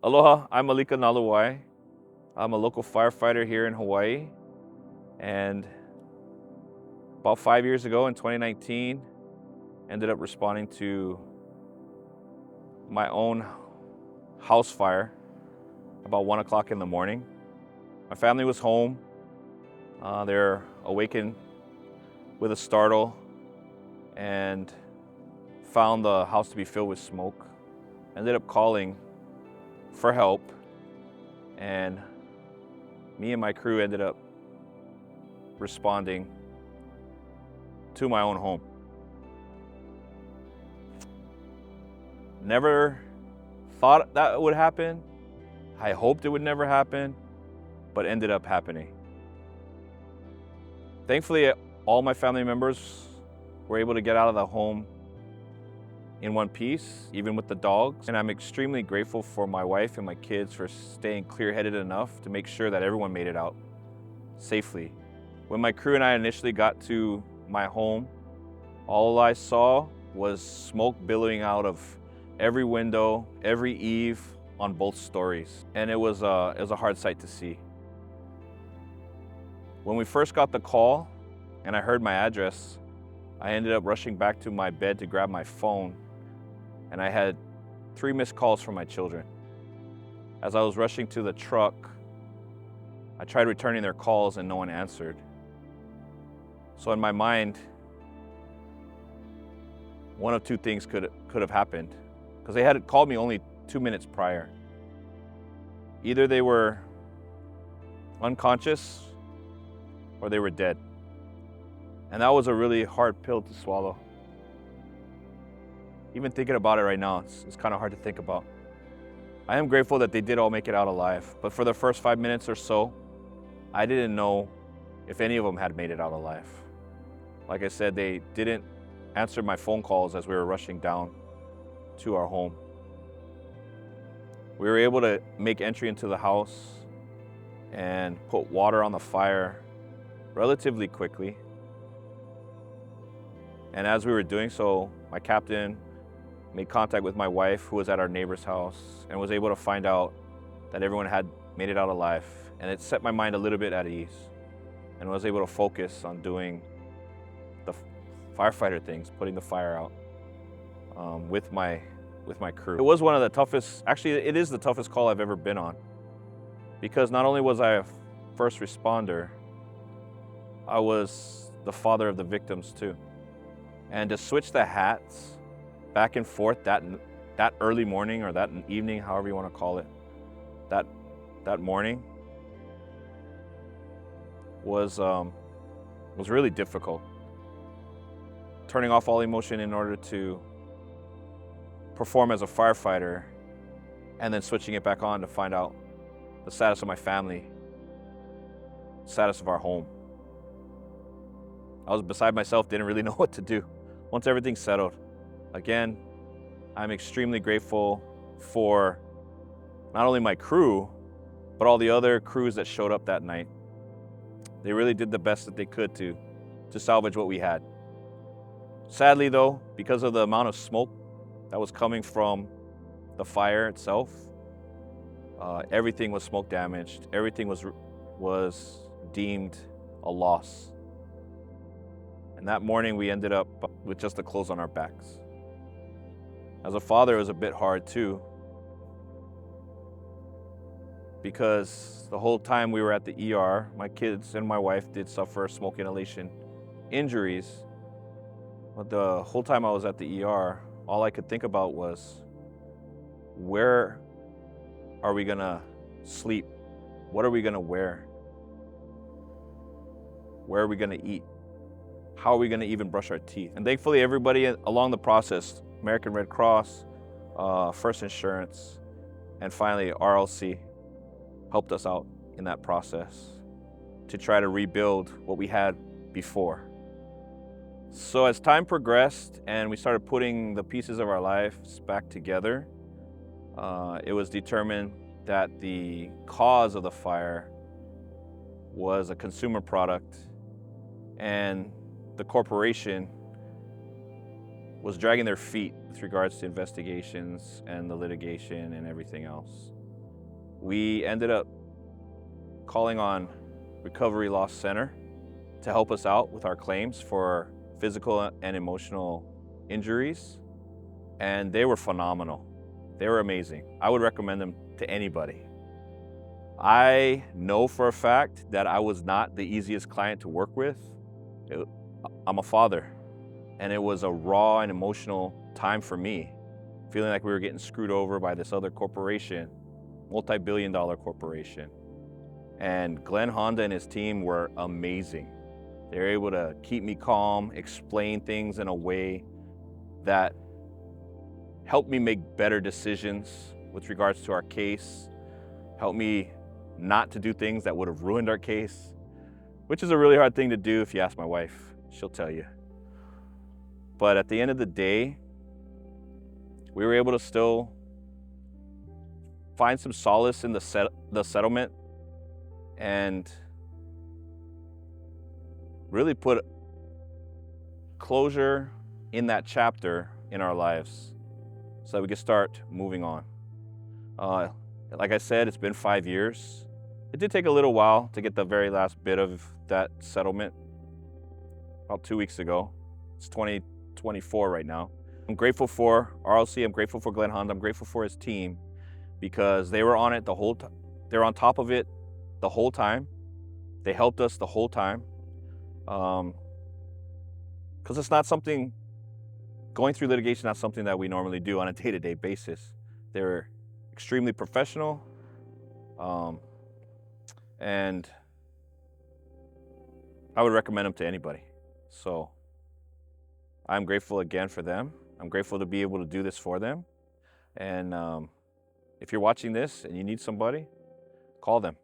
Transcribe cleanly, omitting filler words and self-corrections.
Aloha, I'm Malika. I'm a local firefighter here in Hawaii, and about 5 years ago in 2019, ended up responding to my own house fire about 1 o'clock in the morning. My family was home. They're awakened with a startle and found the house to be filled with smoke. Ended up calling for help, and me and my crew ended up responding to my own home. Never thought that would happen. I hoped it would never happen, but ended up happening. Thankfully, all my family members were able to get out of the home in one piece, even with the dogs. And I'm extremely grateful for my wife and my kids for staying clear-headed enough to make sure that everyone made it out safely. When my crew and I initially got to my home, all I saw was smoke billowing out of every window, every eave on both stories. And it was a hard sight to see. When we first got the call and I heard my address, I ended up rushing back to my bed to grab my phone, and I had 3 missed calls from my children. As I was rushing to the truck, I tried returning their calls and no one answered. So in my mind, one of two things could have happened, because they had called me only 2 minutes prior. Either they were unconscious or they were dead. And that was a really hard pill to swallow. Even thinking about it right now, it's kind of hard to think about. I am grateful that they did all make it out alive, but for the first 5 minutes or so, I didn't know if any of them had made it out alive. Like I said, they didn't answer my phone calls as we were rushing down to our home. We were able to make entry into the house and put water on the fire relatively quickly. And as we were doing so, my captain made contact with my wife, who was at our neighbor's house, and was able to find out that everyone had made it out alive. And it set my mind a little bit at ease, and was able to focus on doing the firefighter things, putting the fire out with my crew. It was one of the toughest, actually it is the toughest call I've ever been on, because not only was I a first responder, I was the father of the victims too. And to switch the hats back and forth that early morning, or that evening, however you want to call it, that morning was really difficult. Turning off all emotion in order to perform as a firefighter, and then switching it back on to find out the status of my family, status of our home. I was beside myself, didn't really know what to do. Once everything settled, again, I'm extremely grateful for not only my crew, but all the other crews that showed up that night. They really did the best that they could to salvage what we had. Sadly though, because of the amount of smoke that was coming from the fire itself, everything was smoke damaged. Everything was deemed a loss. And that morning we ended up with just the clothes on our backs. As a father, it was a bit hard too, because the whole time we were at the ER, my kids and my wife did suffer smoke inhalation injuries. But the whole time I was at the ER, all I could think about was, where are we gonna sleep? What are we gonna wear? Where are we gonna eat? How are we gonna even brush our teeth? And thankfully, everybody along the process, American Red Cross, First Insurance, and finally RLC, helped us out in that process to try to rebuild what we had before. So as time progressed and we started putting the pieces of our lives back together, it was determined that the cause of the fire was a consumer product, and the corporation was dragging their feet with regards to investigations and the litigation and everything else. we ended up calling on Recovery Loss Center to help us out with our claims for physical and emotional injuries. And they were phenomenal. They were amazing. I would recommend them to anybody. I know for a fact that I was not the easiest client to work with. I'm a father, and it was a raw and emotional time for me, feeling like we were getting screwed over by this other corporation, multi-billion-dollar corporation. And Glenn Honda and his team were amazing. They were able to keep me calm, explain things in a way that helped me make better decisions with regards to our case, helped me not to do things that would have ruined our case, which is a really hard thing to do if you ask my wife. She'll tell you. But at the end of the day, we were able to still find some solace in the settlement and really put closure in that chapter in our lives so that we could start moving on. Like I said, it's been 5 years. It did take a little while to get the very last bit of that settlement, about 2 weeks ago. It's 2024 right now. I'm grateful for RLC, I'm grateful for Glenn Honda, I'm grateful for his team because they were on it the whole time. They were on top of it the whole time. They helped us the whole time. Because it's not something, going through litigation is not something that we normally do on a day-to-day basis. They're extremely professional, and I would recommend them to anybody. So I'm grateful again for them. I'm grateful to be able to do this for them. And if you're watching this and you need somebody, call them.